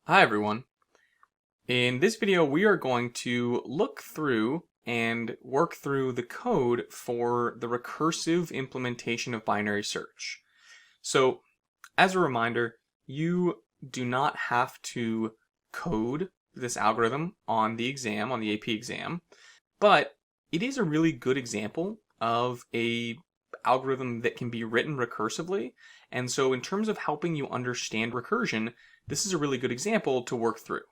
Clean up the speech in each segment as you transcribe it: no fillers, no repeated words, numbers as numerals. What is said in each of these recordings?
Hi everyone. In this video we are going to look through and work through the code for the recursive implementation of binary search. So as a reminder, you do not have to code this algorithm on the exam, on the AP exam, but it is a really good example of a algorithm that can be written recursively. And so in terms of helping you understand recursion, this is a really good example to work through.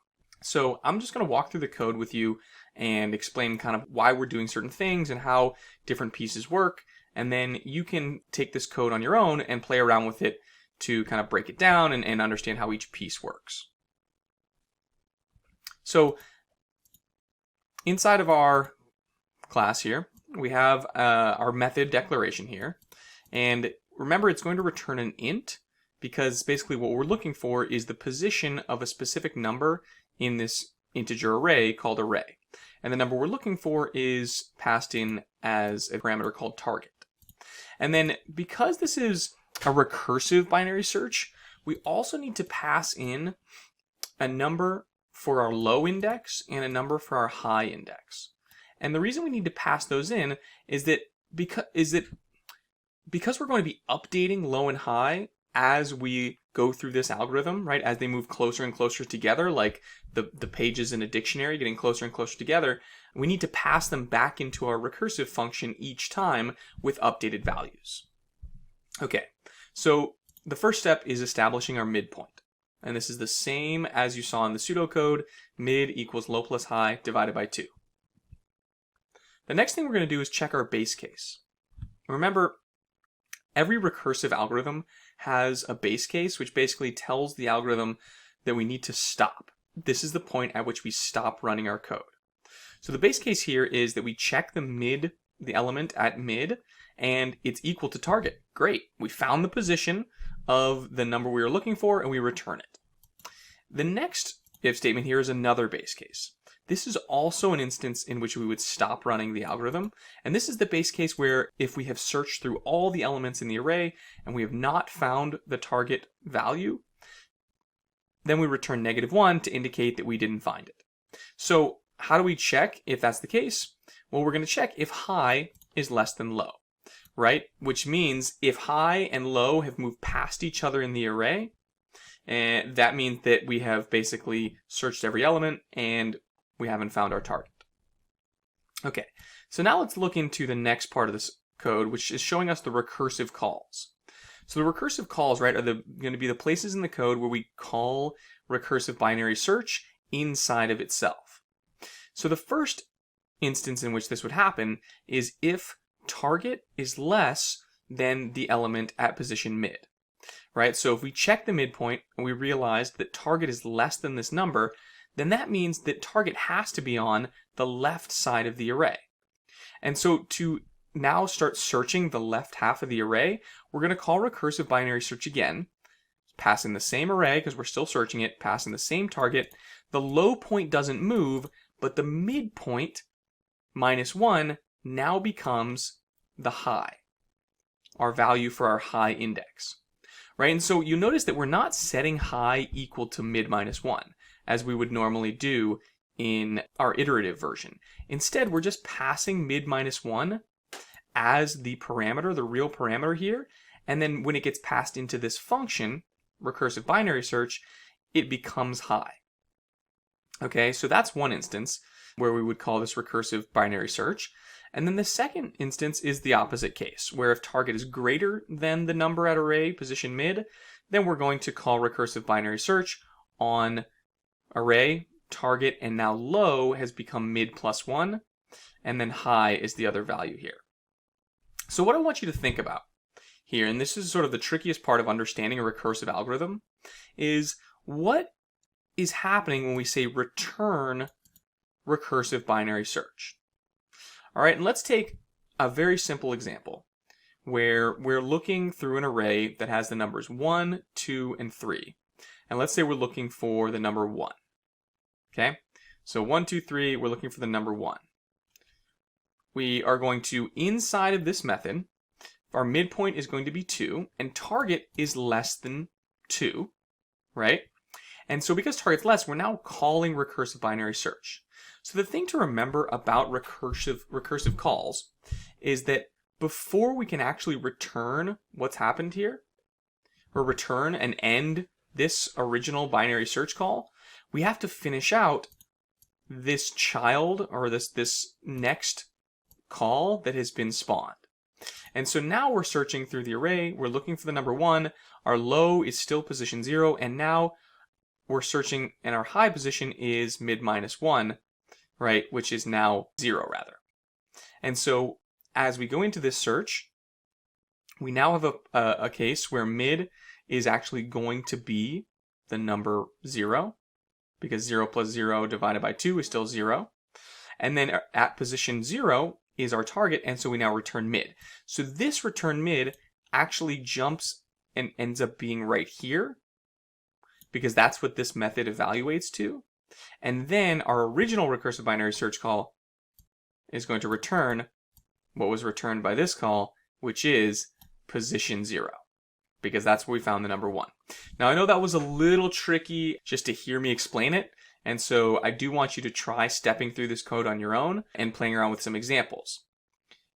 So I'm just going to walk through the code with you and explain kind of why we're doing certain things and how different pieces work. And then you can take this code on your own and play around with it to kind of break it down and understand how each piece works. So inside of our class here, we have our method declaration here. And remember, it's going to return an int because basically what we're looking for is the position of a specific number in this integer array called array. And the number we're looking for is passed in as a parameter called target. And then because this is a recursive binary search, we also need to pass in a number for our low index and a number for our high index. And the reason we need to pass those in is that because we're going to be updating low and high as we go through this algorithm, right? As they move closer and closer together, like the pages in a dictionary getting closer and closer together, we need to pass them back into our recursive function each time with updated values. Okay, so the first step is establishing our midpoint. And this is the same as you saw in the pseudocode, mid equals low plus high divided by 2. The next thing we're going to do is check our base case. Remember, every recursive algorithm has a base case, which basically tells the algorithm that we need to stop. This is the point at which we stop running our code. So the base case here is that we check the element at mid, and it's equal to target. Great. We found the position of the number we were looking for, and we return it. The next if statement here is another base case. This is also an instance in which we would stop running the algorithm. And this is the base case where if we have searched through all the elements in the array and we have not found the target value, then we return -1 to indicate that we didn't find it. So how do we check if that's the case? Well, we're going to check if high is less than low, right? Which means if high and low have moved past each other in the array, and that means that we have basically searched every element and we haven't found our target. Okay, so now let's look into the next part of this code, which is showing us the recursive calls. So the recursive calls, right, are going to be the places in the code where we call recursive binary search inside of itself. So the first instance in which this would happen is if target is less than the element at position mid. Right, so if we check the midpoint and we realize that target is less than this number, then that means that target has to be on the left side of the array. And so to now start searching the left half of the array, we're going to call recursive binary search again, pass in the same array because we're still searching it, pass in the same target. The low point doesn't move, but the midpoint, -1, now becomes the high, our value for our high index. Right, and so you notice that we're not setting high equal to mid -1 as we would normally do in our iterative version. Instead, we're just passing mid -1 as the parameter, the real parameter here, and then when it gets passed into this function, recursive binary search, it becomes high. Okay, so that's one instance where we would call this recursive binary search. And then the second instance is the opposite case, where if target is greater than the number at array position mid, then we're going to call recursive binary search on array, target, and now low has become mid +1, and then high is the other value here. So what I want you to think about here, and this is sort of the trickiest part of understanding a recursive algorithm, is what is happening when we say return recursive binary search. All right, and let's take a very simple example where we're looking through an array that has the numbers 1, 2, and 3. And let's say we're looking for the number 1. Okay, so 1, 2, 3, we're looking for the number 1. We are going to, inside of this method, our midpoint is going to be 2, and target is less than 2, right? And so because target's less, we're now calling recursive binary search. So the thing to remember about recursive calls is that before we can actually return what's happened here, or return and end this original binary search call, we have to finish out this child, or this next call that has been spawned. And so now we're searching through the array, we're looking for the number 1, our low is still position 0, and now we're searching, and our high position is mid minus 1, right, which is now 0 rather. And so as we go into this search, we now have a case where mid is actually going to be the number 0, because 0 plus 0 divided by 2 is still 0. And then at position 0 is our target, and so we now return mid. So this return mid actually jumps and ends up being right here, because that's what this method evaluates to. And then our original recursive binary search call is going to return what was returned by this call, which is position 0, because that's where we found the number 1. Now I know that was a little tricky just to hear me explain it, and so I do want you to try stepping through this code on your own and playing around with some examples.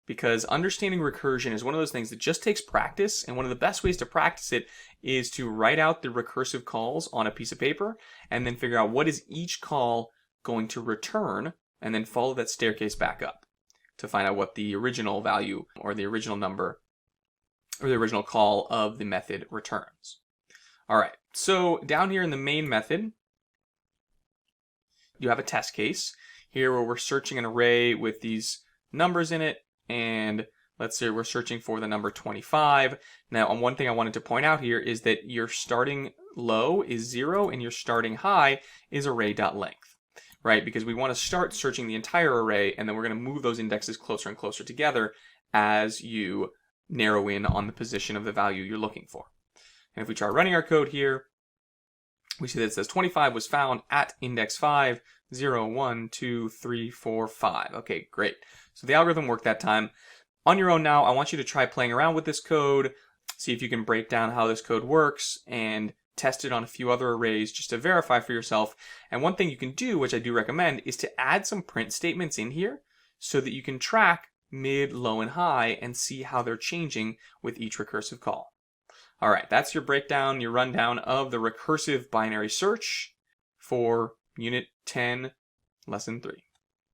Because understanding recursion is one of those things that just takes practice, and one of the best ways to practice it is to write out the recursive calls on a piece of paper and then figure out what is each call going to return, and then follow that staircase back up to find out what the original value or the original number or the original call of the method returns. All right, so down here in the main method, you have a test case here where we're searching an array with these numbers in it, and let's say we're searching for the number 25. Now, one thing I wanted to point out here is that your starting low is 0 and your starting high is array.length, right? Because we want to start searching the entire array, and then we're going to move those indexes closer and closer together as you narrow in on the position of the value you're looking for. And if we try running our code here, we see that it says 25 was found at index 5, 0, 1, 2, 3, 4, 5. Okay, great. So the algorithm worked that time. On your own now, I want you to try playing around with this code, see if you can break down how this code works, and test it on a few other arrays just to verify for yourself. And one thing you can do, which I do recommend, is to add some print statements in here so that you can track mid, low, and high and see how they're changing with each recursive call. All right, that's your breakdown, your rundown of the recursive binary search for Unit 10, Lesson 3.